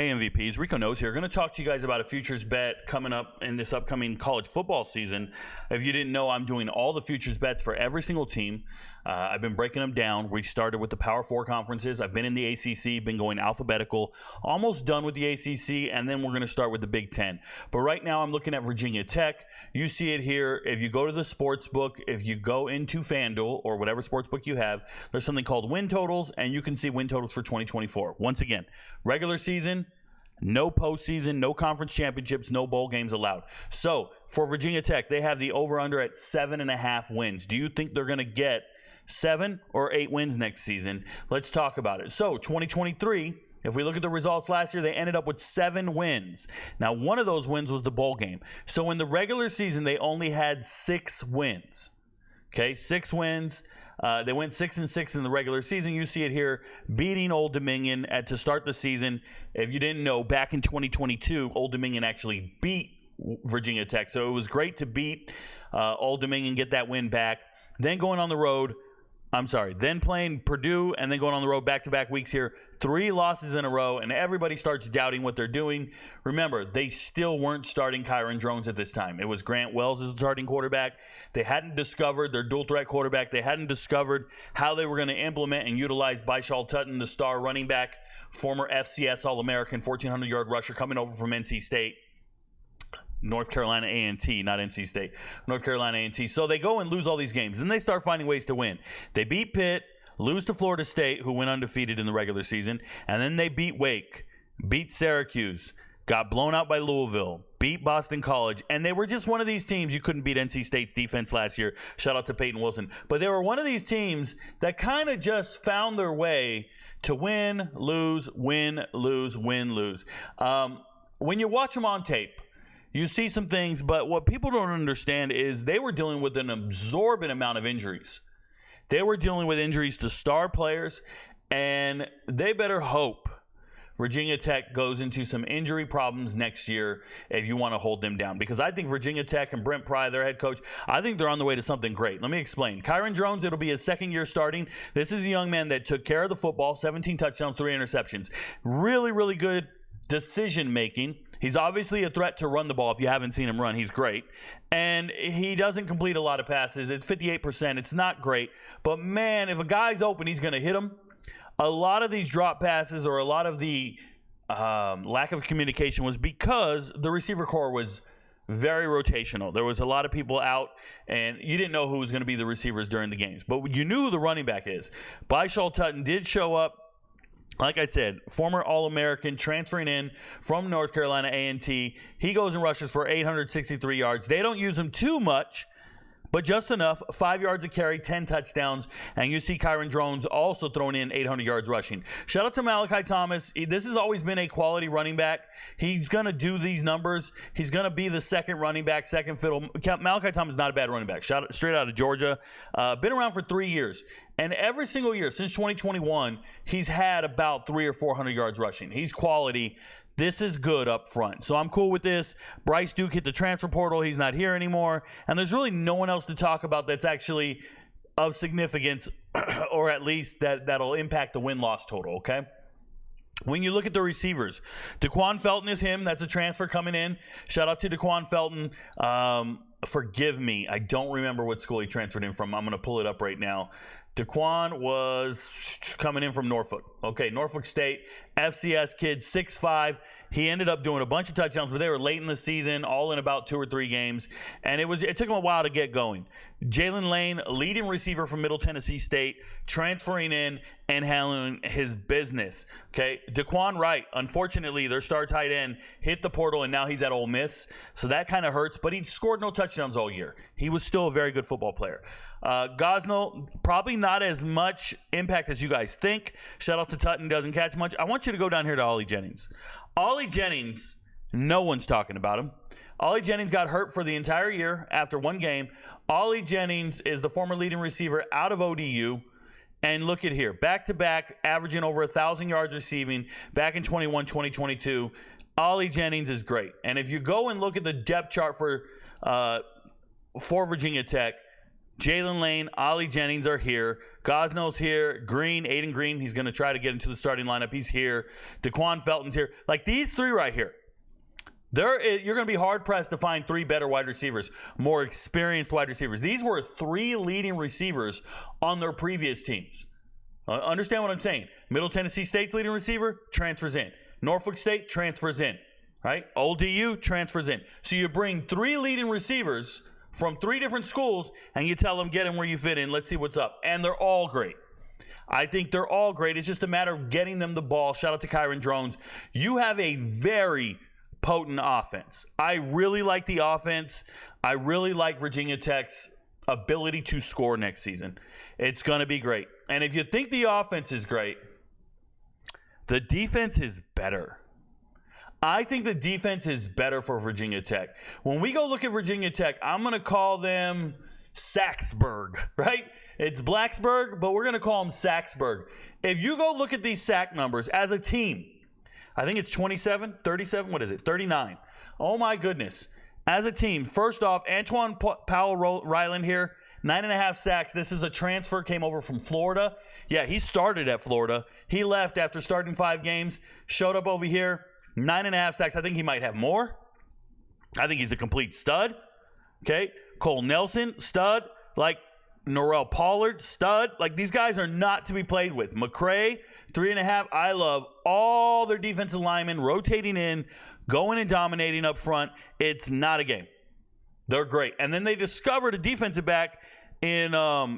Hey MVPs, Rico Knows here. Going to talk to you guys about a futures bet coming up in this upcoming college football season. If you didn't know, I'm doing all the futures bets for every single team. I've been breaking them down. We started with the Power 4 conferences. I've been in the ACC, been going alphabetical, almost done with the ACC, and then we're going to start with the Big Ten. But right now I'm looking at Virginia Tech. You see it here. If you go to the sports book, if you go into FanDuel or whatever sports book you have, there's something called win totals, and you can see win totals for 2024. Once again, regular season, no postseason, no conference championships, no bowl games allowed. So for Virginia Tech, they have the over-under at 7.5 wins. Do you think they're going to get 7 or 8 wins next season? Let's talk about it. So 2023, if we look at the results last year, they ended up with 7 wins. Now, one of those wins was the bowl game. So in the regular season, they only had 6 wins. Okay, 6 wins. They went 6-6 in the regular season. You see it here, beating Old Dominion to start the season. If you didn't know, back in 2022, Old Dominion actually beat Virginia Tech. So it was great to beat Old Dominion, get that win back. Then going on the road, then playing Purdue and then going on the road back-to-back weeks here. 3 losses in a row, and everybody starts doubting what they're doing. Remember, they still weren't starting Kyron Drones at this time. It was Grant Wells as the starting quarterback. They hadn't discovered their dual-threat quarterback. They hadn't discovered how they were going to implement and utilize Byshal Tutton, the star running back, former FCS All-American, 1,400-yard rusher coming over from NC State. North Carolina A&T, not NC State. North Carolina A&T. So they go and lose all these games. Then they start finding ways to win. They beat Pitt, lose to Florida State, who went undefeated in the regular season. And then they beat Wake, beat Syracuse, got blown out by Louisville, beat Boston College. And they were just one of these teams. You couldn't beat NC State's defense last year. Shout out to Peyton Wilson. But they were one of these teams that kind of just found their way to win, lose, win, lose, win, lose. When you watch them on tape, you see some things, but what people don't understand is they were dealing with an absorbent amount of injuries. They were dealing with injuries to star players, and they better hope Virginia Tech goes into some injury problems next year if you want to hold them down. Because I think Virginia Tech and Brent Pry, their head coach, I think they're on the way to something great. Let me explain. Kyron Drones, it'll be his second year starting. This is a young man that took care of the football, 17 touchdowns, 3 interceptions. Really, really good decision-making. He's obviously a threat to run the ball. If you haven't seen him run, he's great. And he doesn't complete a lot of passes. It's 58%. It's not great. But, man, if a guy's open, he's going to hit him. A lot of these drop passes or a lot of the lack of communication was because the receiver core was very rotational. There was a lot of people out, and you didn't know who was going to be the receivers during the games. But you knew who the running back is. Byshal Tutton did show up. Like I said, former All-American, transferring in from North Carolina A&T. He goes and rushes for 863 yards. They don't use him too much, but just enough. 5 yards a carry, 10 touchdowns. And you see Kyron Drones also throwing in 800 yards rushing. Shout out to Malachi Thomas. This has always been a quality running back. He's going to do these numbers. He's going to be the second running back, second fiddle. Malachi Thomas is not a bad running back. Straight out of Georgia. Been around for 3 years. And every single year since 2021, he's had about 300 or 400 yards rushing. He's quality. This is good up front. So I'm cool with this. Bryce Duke hit the transfer portal. He's not here anymore. And there's really no one else to talk about that's actually of significance or at least that'll impact the win-loss total, okay? When you look at the receivers, DeQuan Felton is him. That's a transfer coming in. Shout out to DeQuan Felton. Forgive me. I don't remember what school he transferred in from. I'm going to pull it up right now. DeQuan was coming in from Norfolk. Okay, Norfolk State, FCS kid, 6'5". He ended up doing a bunch of touchdowns, but they were late in the season, all in about 2 or 3 games. And it took him a while to get going. Jalen Lane, leading receiver from Middle Tennessee State, transferring in and handling his business. Okay, DeQuan Wright, unfortunately, their star tight end, hit the portal, and now he's at Ole Miss. So that kind of hurts, but he scored no touchdowns all year. He was still a very good football player. Gosnell, probably not as much impact as you guys think. Shout out to Tutton, doesn't catch much. I want you to go down here to Ollie Jennings. Ollie Jennings, no one's talking about him. Ollie Jennings got hurt for the entire year after 1 game. Ollie Jennings is the former leading receiver out of ODU. And look at here, back-to-back, averaging over 1,000 yards receiving back in 2022. Ollie Jennings is great. And if you go and look at the depth chart for Virginia Tech, Jalen Lane, Ollie Jennings are here. Gosnell's here. Green, Aiden Green, he's going to try to get into the starting lineup. He's here. DeQuan Felton's here. Like these three right here. You're going to be hard-pressed to find three better wide receivers, more experienced wide receivers. These were three leading receivers on their previous teams. Understand what I'm saying? Middle Tennessee State's leading receiver transfers in. Norfolk State transfers in. Right? Old DU transfers in. So you bring three leading receivers from three different schools, and you tell them, get in where you fit in. Let's see what's up. And they're all great. I think they're all great. It's just a matter of getting them the ball. Shout out to Kyron Drones. You have a very potent offense. I really like the offense. I really like Virginia Tech's ability to score next season. It's going to be great. And if you think the offense is great, the defense is better. I think the defense is better for Virginia Tech. When we go look at Virginia Tech, I'm going to call them Saxburg, right? It's Blacksburg, but we're going to call them Saxburg. If you go look at these sack numbers as a team, I think it's 27, 37, what is it, 39. Oh, my goodness. As a team, first off, Antoine Powell-Ryland here, 9.5 sacks. This is a transfer, came over from Florida. Yeah, he started at Florida. He left after starting 5 games, showed up over here, 9.5 sacks. I think he might have more. I think he's a complete stud. Okay, Cole Nelson, stud. Like Norrell Pollard, stud. Like these guys are not to be played with. McCray, 3.5. I love all their defensive linemen rotating in, going and dominating up front. It's not a game. They're great. And then they discovered a defensive back in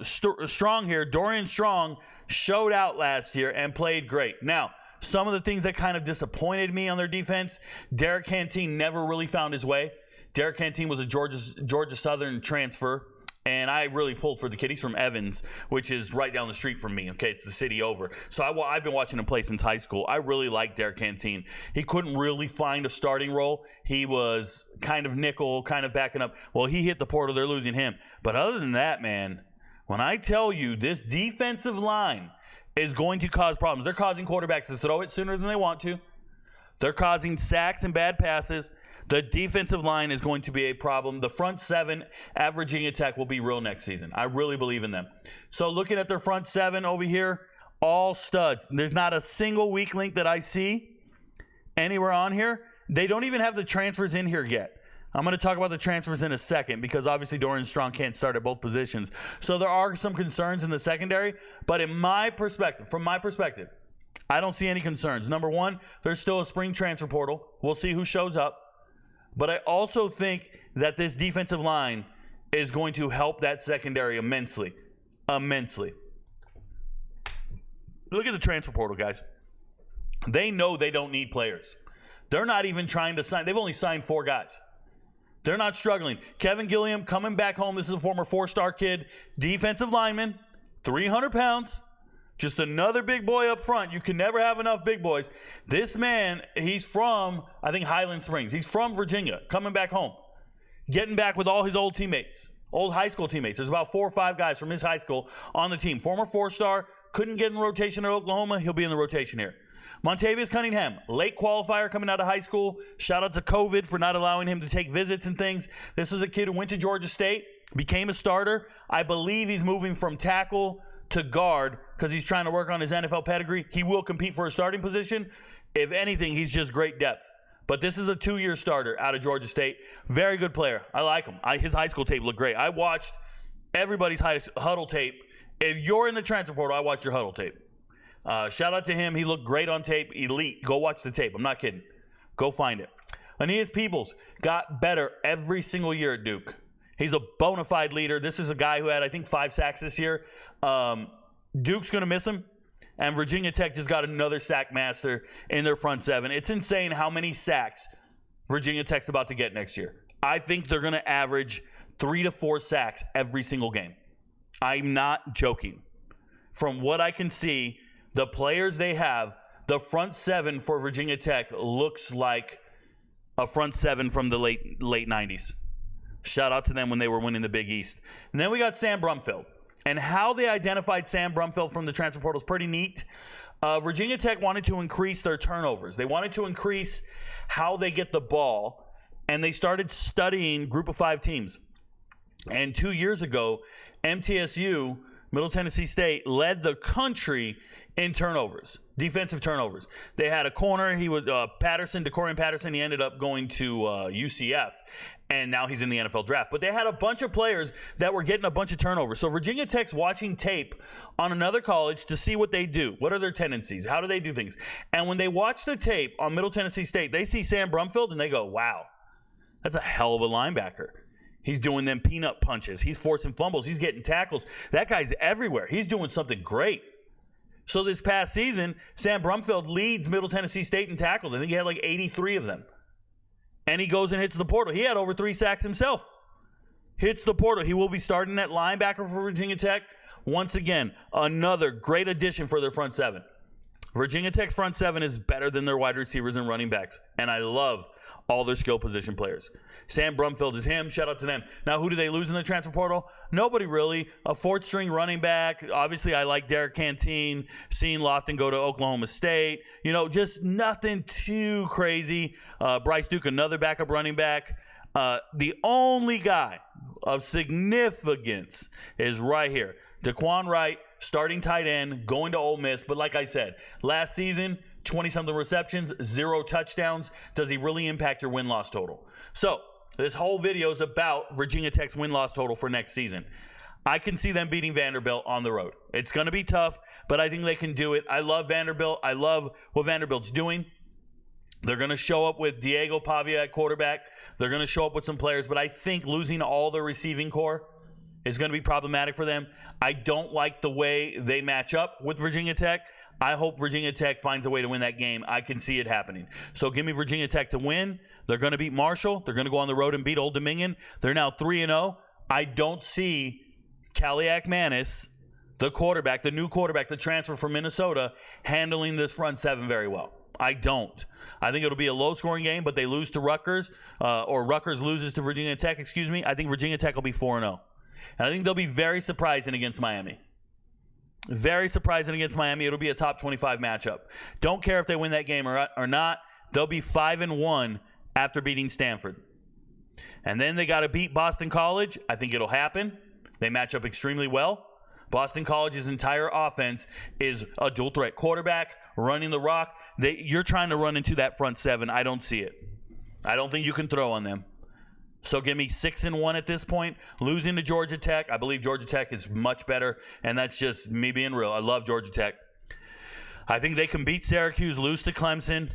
Strong here. Dorian Strong showed out last year and played great. Now, some of the things that kind of disappointed me on their defense, Derek Canteen never really found his way. Derek Canteen was a Georgia Southern transfer, and I really pulled for the kid. He's from Evans, which is right down the street from me. Okay, it's the city over. So I've been watching him play since high school. I really like Derek Canteen. He couldn't really find a starting role. He was kind of nickel, kind of backing up. Well, he hit the portal. They're losing him. But other than that, man, when I tell you this defensive line is going to cause problems. They're causing quarterbacks to throw it sooner than they want to. They're causing sacks and bad passes. The defensive line is going to be a problem. The front seven at Virginia Tech will be real next season. I really believe in them. So looking at their front seven over here, all studs. There's not a single weak link that I see anywhere on here. They don't even have the transfers in here yet. I'm going to talk about the transfers in a second because obviously Dorian Strong can't start at both positions. So there are some concerns in the secondary, but from my perspective, I don't see any concerns. Number one, there's still a spring transfer portal. We'll see who shows up. But I also think that this defensive line is going to help that secondary immensely. Immensely. Look at the transfer portal, guys. They know they don't need players. They're not even trying to sign. They've only signed 4 guys. They're not struggling. Kevin Gilliam coming back home. This is a former 4-star kid. Defensive lineman, 300 pounds. Just another big boy up front. You can never have enough big boys. This man, he's from, I think, Highland Springs. He's from Virginia, coming back home. Getting back with all his old teammates, old high school teammates. There's about 4 or 5 guys from his high school on the team. Former 4-star, couldn't get in rotation at Oklahoma. He'll be in the rotation here. Montavious Cunningham, late qualifier coming out of high school. Shout out to COVID for not allowing him to take visits and things. This is a kid who went to Georgia State, became a starter. I believe he's moving from tackle to guard because he's trying to work on his NFL pedigree. He will compete for a starting position. If anything, he's just great depth. But this is a 2-year starter out of Georgia State. Very good player. I like him. His high school tape looked great. I watched everybody's huddle tape. If you're in the transfer portal, I watched your huddle tape. Shout out to him. He looked great on tape. Elite. Go watch the tape. I'm not kidding. Go find it. Aeneas Peoples got better every single year at Duke. He's a bona fide leader. This is a guy who had, I think, 5 sacks this year. Duke's going to miss him. And Virginia Tech just got another sack master in their front seven. It's insane how many sacks Virginia Tech's about to get next year. I think they're going to average 3 to 4 sacks every single game. I'm not joking. From what I can see, the players they have, the front seven for Virginia Tech looks like a front seven from the late 90s. Shout out to them when they were winning the Big East. And then we got Sam Brumfield. And how they identified Sam Brumfield from the transfer portal is pretty neat. Virginia Tech wanted to increase their turnovers. They wanted to increase how they get the ball. And they started studying group of 5 teams. And 2 years ago, MTSU, Middle Tennessee State, led the country in turnovers, defensive turnovers. They had a corner. He was Patterson, DeCorian Patterson. He ended up going to UCF, and now he's in the NFL draft. But they had a bunch of players that were getting a bunch of turnovers. So Virginia Tech's watching tape on another college to see what they do. What are their tendencies? How do they do things? And when they watch the tape on Middle Tennessee State, they see Sam Brumfield, and they go, wow, that's a hell of a linebacker. He's doing them peanut punches. He's forcing fumbles. He's getting tackles. That guy's everywhere. He's doing something great. So this past season, Sam Brumfield leads Middle Tennessee State in tackles. I think he had like 83 of them. And he goes and hits the portal. He had over 3 sacks himself. Hits the portal. He will be starting at linebacker for Virginia Tech. Once again, another great addition for their front seven. Virginia Tech's front seven is better than their wide receivers and running backs. And I love all their skill position players. Sam Brumfield is him. Shout out to them. Now, who do they lose in the transfer portal? Nobody really. A fourth-string running back. Obviously, I like Derek Canteen. Seeing Lofton go to Oklahoma State. You know, just nothing too crazy. Bryce Duke, another backup running back. The only guy of significance is right here. Daquan Wright, starting tight end, going to Ole Miss. But like I said, last season, 20-something receptions, 0 touchdowns. Does he really impact your win-loss total? So this whole video is about Virginia Tech's win-loss total for next season. I can see them beating Vanderbilt on the road. It's going to be tough, but I think they can do it. I love Vanderbilt. I love what Vanderbilt's doing. They're going to show up with Diego Pavia at quarterback. They're going to show up with some players, but I think losing all the receiving core is going to be problematic for them. I don't like the way they match up with Virginia Tech. I hope Virginia Tech finds a way to win that game. I can see it happening. So give me Virginia Tech to win. They're going to beat Marshall. They're going to go on the road and beat Old Dominion. They're now 3-0. I don't see Kaliak Manis, the quarterback, the new quarterback, the transfer from Minnesota, handling this front seven very well. I don't. I think it'll be a low-scoring game, but they lose to Rutgers, or Rutgers loses to Virginia Tech, I think Virginia Tech will be 4-0. And I think they'll be very surprising against Miami. Very surprising against Miami. It'll be a top 25 matchup. Don't care if they win that game or not. They'll be 5-1 after beating Stanford. And then they got to beat Boston College. I think it'll happen. They match up extremely well. Boston College's entire offense is a dual threat quarterback, running the rock. You're trying to run into that front seven. I don't see it. I don't think you can throw on them. So give me 6-1 at this point. Losing to Georgia Tech. I believe Georgia Tech is much better, and that's just me being real. I love Georgia Tech. I think they can beat Syracuse, lose to Clemson.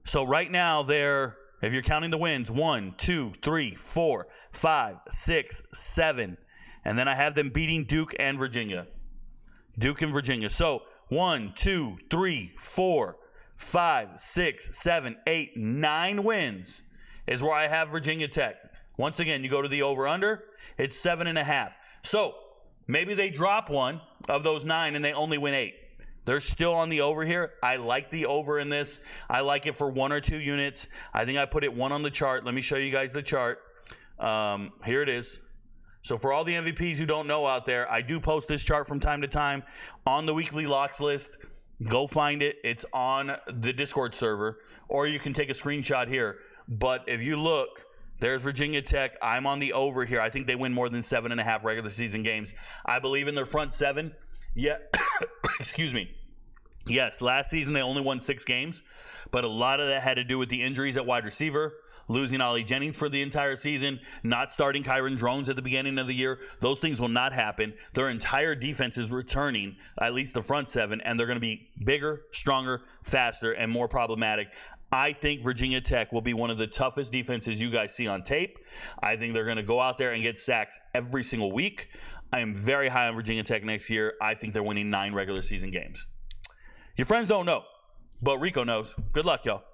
So right now they're, if you're counting the wins, 1, 2, 3, 4, 5, 6, 7. And then I have them beating Duke and Virginia. Duke and Virginia. So 1, 2, 3, 4, 5, 6, 7, 8, 9 wins is where I have Virginia Tech. Once again, you go to the over-under, it's 7.5. So maybe they drop one of those 9 and they only win 8. They're still on the over here. I like the over in this. I like it for 1 or 2 units. I think I put it 1 on the chart. Let me show you guys the chart. Here it is. So for all the MVPs who don't know out there, I do post this chart from time to time on the weekly locks list. Go find it. It's on the Discord server, or you can take a screenshot here. But if you look, there's Virginia Tech. I'm on the over here. I think they win more than 7.5 regular season games. I believe in their front seven. Yeah, excuse me. Yes, last season they only won 6 games, but a lot of that had to do with the injuries at wide receiver, losing Ollie Jennings for the entire season, not starting Kyron Drones at the beginning of the year. Those things will not happen. Their entire defense is returning, at least the front seven, and they're going to be bigger, stronger, faster, and more problematic. I think Virginia Tech will be one of the toughest defenses you guys see on tape. I think they're going to go out there and get sacks every single week. I am very high on Virginia Tech next year. I think they're winning 9 regular season games. Your friends don't know, but Rico knows. Good luck, y'all.